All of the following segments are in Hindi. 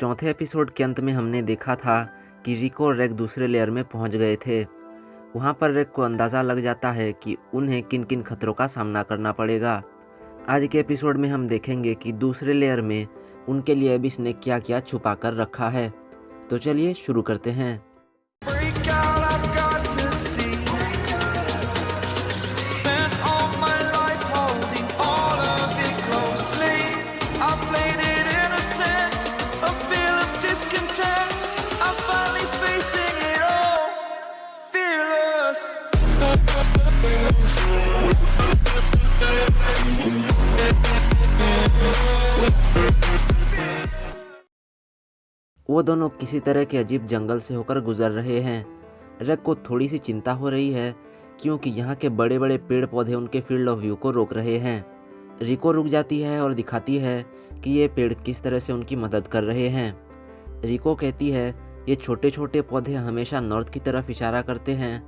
चौथे एपिसोड के अंत में हमने देखा था कि रिको और रेग दूसरे लेयर में पहुंच गए थे। वहां पर रेग को अंदाज़ा लग जाता है कि उन्हें किन किन खतरों का सामना करना पड़ेगा। आज के एपिसोड में हम देखेंगे कि दूसरे लेयर में उनके लिए अबिस ने क्या क्या छुपा कर रखा है। तो चलिए शुरू करते हैं। Break out, I've got to see. Spent all my life holding all of it closely. I played it innocent, a feel of discontent. I'm finally facing it all, fearless. वो दोनों किसी तरह के अजीब जंगल से होकर गुजर रहे हैं। रेग को थोड़ी सी चिंता हो रही है क्योंकि यहाँ के बड़े बड़े पेड़ पौधे उनके फील्ड ऑफ व्यू को रोक रहे हैं। रिको रुक जाती है और दिखाती है कि ये पेड़ किस तरह से उनकी मदद कर रहे हैं। रिको कहती है ये छोटे छोटे पौधे हमेशा नॉर्थ की तरफ इशारा करते हैं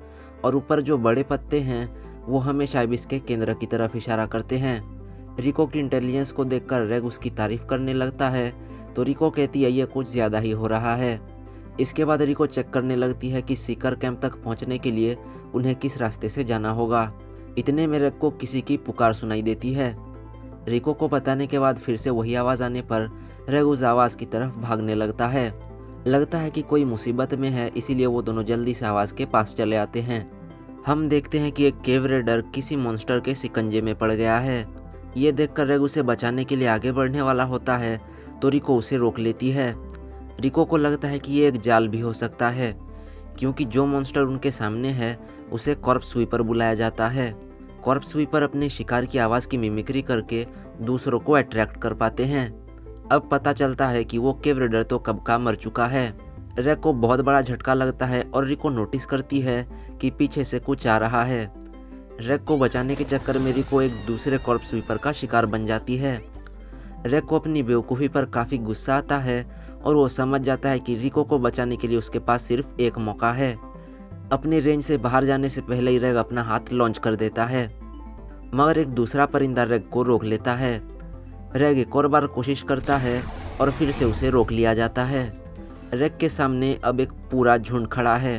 और ऊपर जो बड़े पत्ते हैं वो हमेशा अबिस के केंद्र की तरफ इशारा करते हैं। रिको की इंटेलिजेंस को देखकर रेग उसकी तारीफ करने लगता है तो रिको कहती है ये कुछ ज़्यादा ही हो रहा है। इसके बाद रिको चेक करने लगती है कि सीकर कैंप तक पहुंचने के लिए उन्हें किस रास्ते से जाना होगा। इतने में रेग को किसी की पुकार सुनाई देती है। रिको को बताने के बाद फिर से वही आवाज़ आने पर रेग उस आवाज़ की तरफ भागने लगता है। लगता है कि कोई मुसीबत में है, इसीलिए वो दोनों जल्दी से आवाज़ के पास चले आते हैं। हम देखते हैं कि एक केव रेडर किसी मॉन्स्टर के शिकंजे में पड़ गया है। ये देखकर रेग उसे बचाने के लिए आगे बढ़ने वाला होता है तो रिको उसे रोक लेती है। रिको को लगता है कि ये एक जाल भी हो सकता है क्योंकि जो मॉन्स्टर उनके सामने है उसे कॉर्प्स स्वीपर बुलाया जाता है। कॉर्प्स स्वीपर अपने शिकार की आवाज़ की मिमिक्री करके दूसरों को अट्रैक्ट कर पाते हैं। अब पता चलता है कि वो केव रेडर तो कब का मर चुका है। रेग को बहुत बड़ा झटका लगता है और रिको नोटिस करती है कि पीछे से कुछ आ रहा है। रेग को बचाने के चक्कर में रिको एक दूसरे कॉर्प्स स्वीपर का शिकार बन जाती है। रेग को अपनी बेवकूफ़ी पर काफ़ी गुस्सा आता है और वो समझ जाता है कि रिको को बचाने के लिए उसके पास सिर्फ एक मौका है। अपनी रेंज से बाहर जाने से पहले ही रेग अपना हाथ लॉन्च कर देता है, मगर एक दूसरा परिंदा रेग को रोक लेता है। रेग एक और बार कोशिश करता है और फिर से उसे रोक लिया जाता है। रेग के सामने अब एक पूरा झुंड खड़ा है।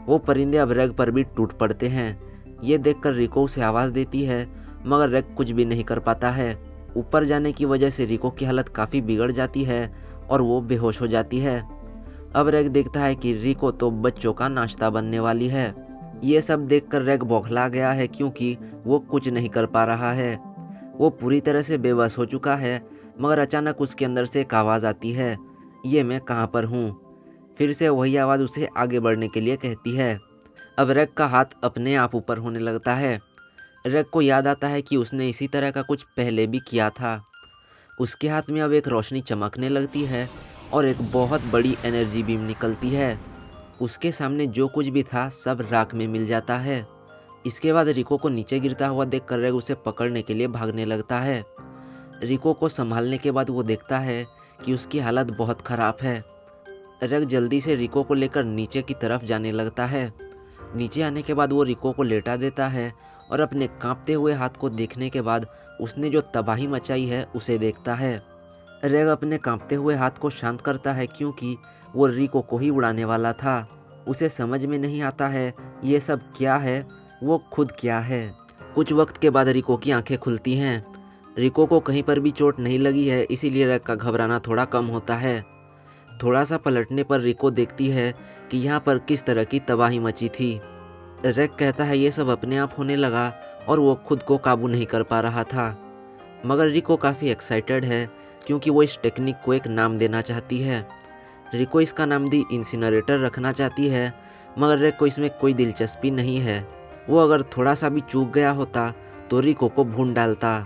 वो परिंदे अब रेग पर भी टूट पड़ते हैं। ये देखकर रिको उसे आवाज़ देती है मगर रेग कुछ भी नहीं कर पाता है। ऊपर जाने की वजह से रिको की हालत काफ़ी बिगड़ जाती है और वो बेहोश हो जाती है। अब रेग देखता है कि रिको तो बच्चों का नाश्ता बनने वाली है। ये सब देखकर रेग बौखला गया है क्योंकि वो कुछ नहीं कर पा रहा है। वो पूरी तरह से बेबस हो चुका है मगर अचानक उसके अंदर से एक आवाज़ आती है, ये मैं कहाँ पर हूँ। फिर से वही आवाज़ उसे आगे बढ़ने के लिए कहती है। अब रेग का हाथ अपने आप ऊपर होने लगता है। रेग को याद आता है कि उसने इसी तरह का कुछ पहले भी किया था। उसके हाथ में अब एक रोशनी चमकने लगती है और एक बहुत बड़ी एनर्जी बीम निकलती है। उसके सामने जो कुछ भी था सब राख में मिल जाता है। इसके बाद रिको को नीचे गिरता हुआ देखकर रेग उसे पकड़ने के लिए भागने लगता है। रिको को संभालने के बाद वो देखता है कि उसकी हालत बहुत ख़राब है। रेग जल्दी से रिको को लेकर नीचे की तरफ जाने लगता है। नीचे आने के बाद वो रिको को लेटा देता है और अपने कांपते हुए हाथ को देखने के बाद उसने जो तबाही मचाई है उसे देखता है। रेग अपने कांपते हुए हाथ को शांत करता है क्योंकि वो रिको को ही उड़ाने वाला था। उसे समझ में नहीं आता है ये सब क्या है, वो खुद क्या है। कुछ वक्त के बाद रिको की आंखें खुलती हैं। रिको को कहीं पर भी चोट नहीं लगी है, इसीलिए रेग का घबराना थोड़ा कम होता है। थोड़ा सा पलटने पर रिको देखती है कि यहाँ पर किस तरह की तबाही मची थी। रेग कहता है ये सब अपने आप होने लगा और वो खुद को काबू नहीं कर पा रहा था। मगर रिको काफ़ी एक्साइटेड है क्योंकि वो इस टेक्निक को एक नाम देना चाहती है। रिको इसका नाम दी इंसिनरेटर रखना चाहती है मगर रेग को इसमें कोई दिलचस्पी नहीं है। वो अगर थोड़ा सा भी चूक गया होता तो रिको को भून डालता।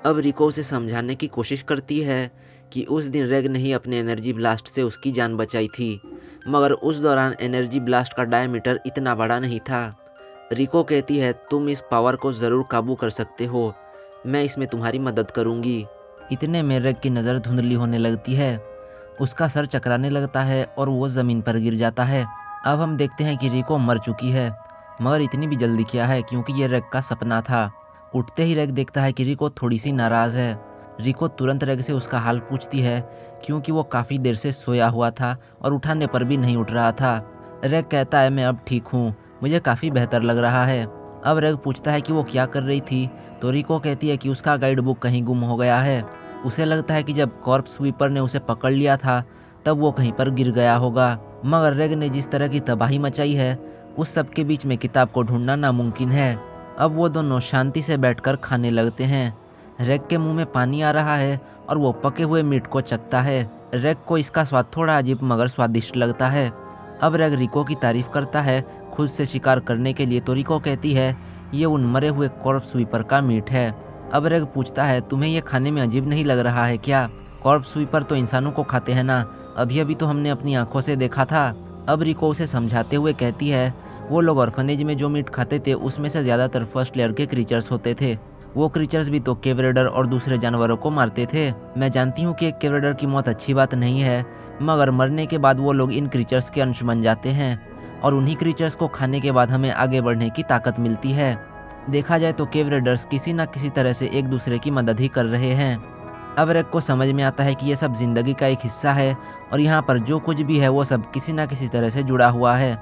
अब रिको उसे समझाने की कोशिश करती है कि उस दिन रेग ने ही अपने एनर्जी ब्लास्ट से उसकी जान बचाई थी, मगर उस दौरान एनर्जी ब्लास्ट का डायमीटर इतना बड़ा नहीं था। रिको कहती है तुम इस पावर को ज़रूर काबू कर सकते हो, मैं इसमें तुम्हारी मदद करूँगी। इतने में रेग की नज़र धुंधली होने लगती है। उसका सर चकराने लगता है और वो ज़मीन पर गिर जाता है। अब हम देखते हैं कि रिको मर चुकी है, मगर इतनी भी जल्दी किया है क्योंकि ये रेग का सपना था। उठते ही रेग देखता है कि रिको थोड़ी सी नाराज़ है। रिको तुरंत रेग से उसका हाल पूछती है क्योंकि वो काफ़ी देर से सोया हुआ था और उठाने पर भी नहीं उठ रहा था। रेग कहता है मैं अब ठीक हूँ, मुझे काफ़ी बेहतर लग रहा है। अब रेग पूछता है कि वो क्या कर रही थी, तो रिको कहती है कि उसका गाइड बुक कहीं गुम हो गया है। उसे लगता है कि जब कॉर्प्स स्वीपर ने उसे पकड़ लिया था तब वो कहीं पर गिर गया होगा, मगर रेग ने जिस तरह की तबाही मचाई है उस सब के बीच में किताब को ढूंढना नामुमकिन है। अब वो दोनों शांति से बैठकर खाने लगते हैं। रेग के मुंह में पानी आ रहा है और वो पके हुए मीट को चखता है। रेग को इसका स्वाद थोड़ा अजीब मगर स्वादिष्ट लगता है। अब रेग रिको की तारीफ करता है खुद से शिकार करने के लिए, तो रिको कहती है ये उन मरे हुए कॉर्प्स स्वीपर का मीट है। अब रेग पूछता है तुम्हें ये खाने में अजीब नहीं लग रहा है क्या? कॉर्प्स स्वीपर तो इंसानों को खाते हैं ना, अभी अभी तो हमने अपनी आंखों से देखा था। अब रिको उसे समझाते हुए कहती है वो लोग ऑर्फनेज में जो मीट खाते थे उसमें से ज़्यादातर फर्स्ट लेयर के क्रीचर्स होते थे। वो क्रीचर्स भी तो केव रेडर और दूसरे जानवरों को मारते थे। मैं जानती हूँ कि एक केव रेडर की मौत अच्छी बात नहीं है, मगर मरने के बाद वो लोग इन क्रीचर्स के अंश बन जाते हैं और उन्हीं क्रीचर्स को खाने के बाद हमें आगे बढ़ने की ताकत मिलती है। देखा जाए तो केव रेडर्स किसी न किसी तरह से एक दूसरे की मदद ही कर रहे हैं। अब रेग को समझ में आता है कि ये सब जिंदगी का एक हिस्सा है और यहाँ पर जो कुछ भी है वो सब किसी न किसी तरह से जुड़ा हुआ है।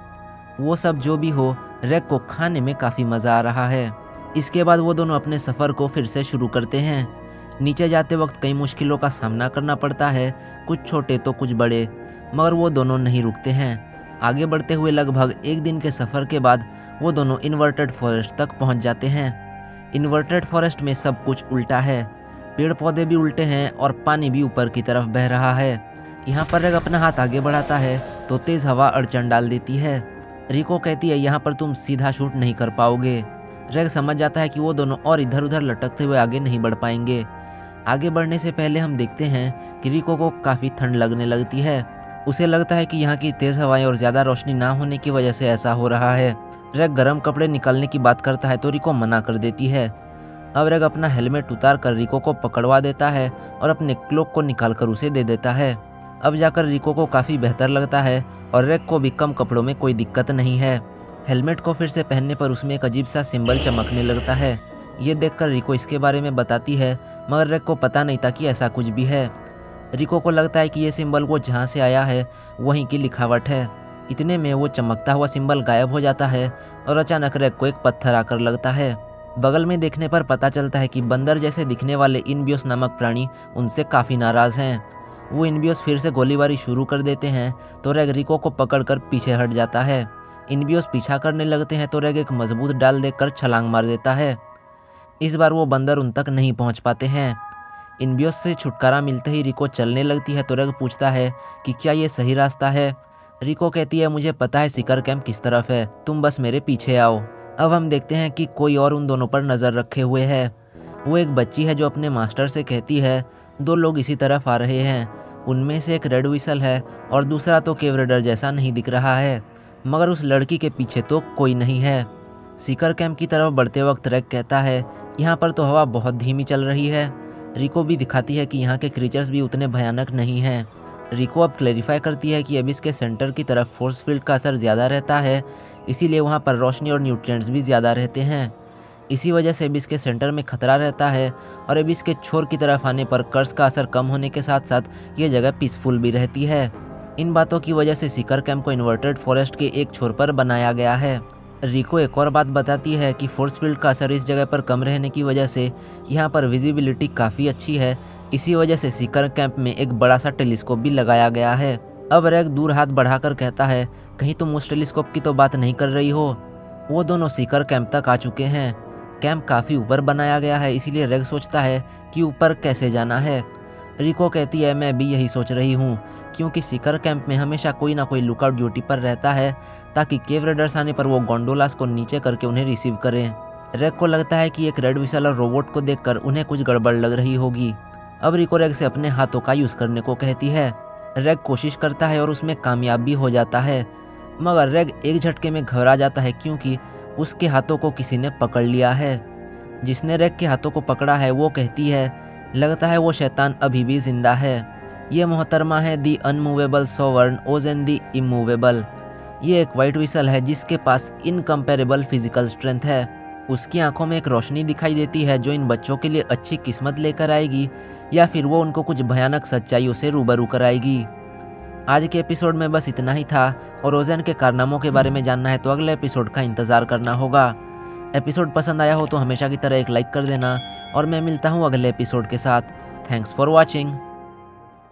वो सब जो भी हो, रेग को खाने में काफ़ी मज़ा आ रहा है। इसके बाद वो दोनों अपने सफ़र को फिर से शुरू करते हैं। नीचे जाते वक्त कई मुश्किलों का सामना करना पड़ता है, कुछ छोटे तो कुछ बड़े, मगर वो दोनों नहीं रुकते हैं। आगे बढ़ते हुए लगभग एक दिन के सफ़र के बाद वो दोनों इन्वर्टेड फॉरेस्ट तक पहुंच जाते हैं। इन्वर्टेड फॉरेस्ट में सब कुछ उल्टा है, पेड़ पौधे भी उल्टे हैं और पानी भी ऊपर की तरफ बह रहा है। यहाँ पर रेग अपना हाथ आगे बढ़ाता है तो तेज़ हवा अड़चन डाल देती है। रिको कहती है यहाँ पर तुम सीधा शूट नहीं कर पाओगे। रेग समझ जाता है कि वो दोनों और इधर उधर लटकते हुए आगे नहीं बढ़ पाएंगे। आगे बढ़ने से पहले हम देखते हैं कि रिको को काफ़ी ठंड लगने लगती है। उसे लगता है कि यहाँ की तेज़ हवाएं और ज़्यादा रोशनी ना होने की वजह से ऐसा हो रहा है। रेग गर्म कपड़े निकालने की बात करता है तो रिको मना कर देती है। अब रेग अपना हेलमेट उतार कर रिको को पकड़वा देता है और अपने क्लोक को निकाल कर उसे दे देता है। अब जाकर रिको को काफ़ी बेहतर लगता है और रेग को भी कम कपड़ों में कोई दिक्कत नहीं है। हेलमेट को फिर से पहनने पर उसमें एक अजीब सा सिंबल चमकने लगता है। ये देखकर रिको इसके बारे में बताती है, मगर रेग को पता नहीं था कि ऐसा कुछ भी है। रिको को लगता है कि ये सिंबल वो जहाँ से आया है वहीं की लिखावट है। इतने में वो चमकता हुआ सिंबल गायब हो जाता है और अचानक रेग को एक पत्थर आकर लगता है। बगल में देखने पर पता चलता है कि बंदर जैसे दिखने वाले इनबियोस नामक प्राणी उनसे काफ़ी नाराज़ हैं। वो इनबियोस फिर से गोलीबारी शुरू कर देते हैं तो रेग रिको को पकड़कर पीछे हट जाता है। इनबियोस पीछा करने लगते हैं तो रेग एक मजबूत डाल देकर छलांग मार देता है। इस बार वो बंदर उन तक नहीं पहुंच पाते हैं। इनबियोस से छुटकारा मिलते ही रिको चलने लगती है तो रेग पूछता है कि क्या ये सही रास्ता है। रिको कहती है मुझे पता है सीकर कैंप किस तरफ है, तुम बस मेरे पीछे आओ। अब हम देखते हैं कि कोई और उन दोनों पर नज़र रखे हुए है। वो एक बच्ची है जो अपने मास्टर से कहती है दो लोग इसी तरफ आ रहे हैं। उनमें से एक रेड विसल है और दूसरा तो केव रेडर जैसा नहीं दिख रहा है, मगर उस लड़की के पीछे तो कोई नहीं है। सीकर कैंप की तरफ बढ़ते वक्त रेग कहता है यहाँ पर तो हवा बहुत धीमी चल रही है। रिको भी दिखाती है कि यहाँ के क्रीचर्स भी उतने भयानक नहीं हैं। रिको अब क्लैरिफाई करती है कि एबिस के सेंटर की तरफ फोर्स फील्ड का असर ज़्यादा रहता है, इसीलिए वहाँ पर रोशनी और न्यूट्रिएंट्स भी ज़्यादा रहते हैं। इसी वजह से एबिस के सेंटर में खतरा रहता है और एबिस के छोर की तरफ आने पर कर्स का असर कम होने के साथ साथ ये जगह पीसफुल भी रहती है। इन बातों की वजह से सीकर कैंप को इन्वर्टेड फॉरेस्ट के एक छोर पर बनाया गया है। रिको एक और बात बताती है कि फोर्स फील्ड का असर इस जगह पर कम रहने की वजह से यहाँ पर विजिबिलिटी काफ़ी अच्छी है। इसी वजह से सीकर कैंप में एक बड़ा सा टेलीस्कोप भी लगाया गया है। अब रेग दूर हाथ बढ़ाकर कहता है कहीं तुम उस टेलीस्कोप की तो बात नहीं कर रही हो। वो दोनों सीकर कैंप तक आ चुके हैं। कैंप काफ़ी ऊपर बनाया गया है, इसीलिए रेग सोचता है कि ऊपर कैसे जाना है। रिको कहती है मैं भी यही सोच रही हूँ, क्योंकि सीकर कैंप में हमेशा कोई ना कोई लुकआउट ड्यूटी पर रहता है ताकि केव रेडर्स आने पर वो गोंडोलास को नीचे करके उन्हें रिसीव करें। रेग को लगता है कि एक रेड विसल और रोबोट को देखकर उन्हें कुछ गड़बड़ लग रही होगी। अब रिको रेग से अपने हाथों का यूज़ करने को कहती है। रेग कोशिश करता है और उसमें कामयाब भी हो जाता है, मगर रेग एक झटके में घबरा जाता है क्योंकि उसके हाथों को किसी ने पकड़ लिया है। जिसने रेग के हाथों को पकड़ा है वो कहती है लगता है वो शैतान अभी भी जिंदा है। ये मोहतरमा है दी अनमूवेबल सोवर्न ओजेन दी इमूवेबल। ये एक वाइट विसल है जिसके पास इनकम्पेरेबल फिजिकल स्ट्रेंथ है। उसकी आंखों में एक रोशनी दिखाई देती है जो इन बच्चों के लिए अच्छी किस्मत लेकर आएगी, या फिर वो उनको कुछ भयानक सच्चाइयों से रूबरू कराएगी। आज के एपिसोड में बस इतना ही था, और रोज़ेन के कारनामों के बारे में जानना है तो अगले एपिसोड का इंतज़ार करना होगा। एपिसोड पसंद आया हो तो हमेशा की तरह एक लाइक कर देना, और मैं मिलता हूँ अगले एपिसोड के साथ। Thanks for watching.